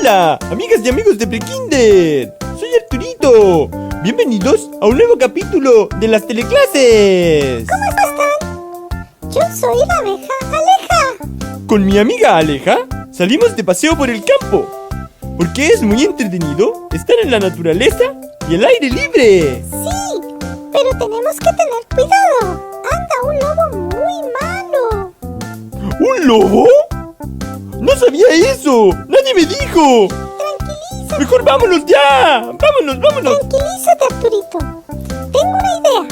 Hola, amigas y amigos de Kinder. Soy Arturito. Bienvenidos a un nuevo capítulo de las teleclases. ¿Cómo están? Yo soy la abeja Aleja. Con mi amiga Aleja salimos de paseo por el campo, porque es muy entretenido estar en la naturaleza y el aire libre. Sí, pero tenemos que tener cuidado. Anda un lobo muy malo. ¿Un lobo? ¡No sabía eso! ¡Nadie me dijo! Tranquilízate. ¡Mejor vámonos ya! ¡Vámonos! Tranquilízate, Arturito. Tengo una idea.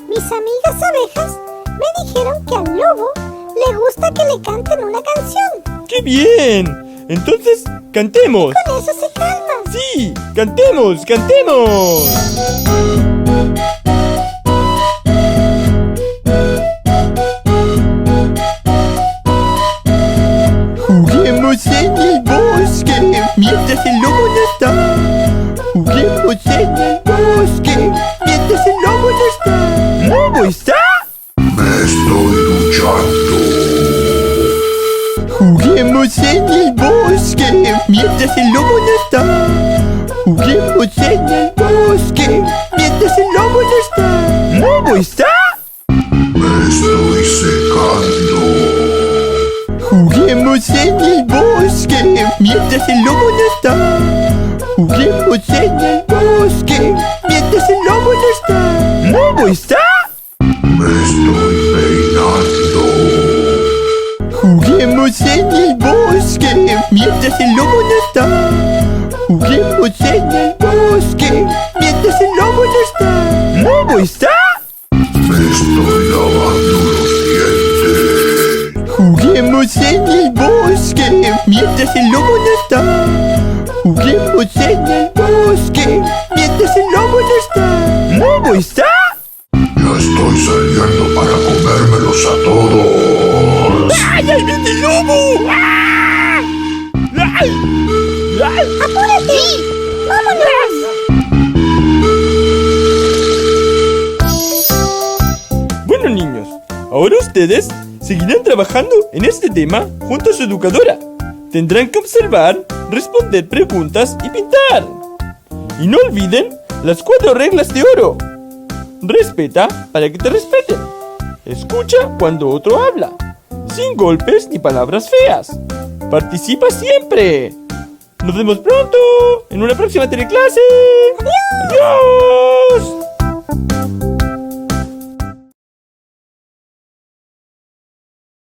Mis amigas abejas me dijeron que al lobo le gusta que le canten una canción. ¡Qué bien! Entonces, cantemos. Con eso se calman. ¡Sí! ¡Cantemos! Juguemos en el bosque mientras el lobo no está. Juguemos en el bosque mientras el lobo no está. ¿Lobo está? Me estoy duchando. Juguemos en el bosque mientras el lobo no está. Juguemos en el bosque mientras el lobo no está. ¿Lobo está? Me estoy secando. Juguemos en el bosque mientras el lobo no está. Juguemos en el bosque mientras el lobo no está. ¿Lobo está? Me estoy peinando. Juguemos en el bosque mientras el lobo no está. Juguemos en el bosque mientras el lobo no está. ¿Lobo está? Me estoy lavando los dientes. Juguemos en el bosque mientras el lobo no está. Juguemos en el bosque mientras el lobo no está. ¿Lobo está? Ya estoy saliendo para comérmelos a todos. ¡Ay, ahí viene el lobo! ¡Ah! ¡Ay! ¡Ay! ¡Apúrate! ¡Vámonos! Bueno, niños, ahora ustedes seguirán trabajando en este tema junto a su educadora. Tendrán que observar, responder preguntas y pintar. Y no olviden las 4 reglas de oro. Respeta para que te respeten. Escucha cuando otro habla. Sin golpes ni palabras feas. Participa siempre. Nos vemos pronto en una próxima teleclase. ¡Adiós! ¡Adiós!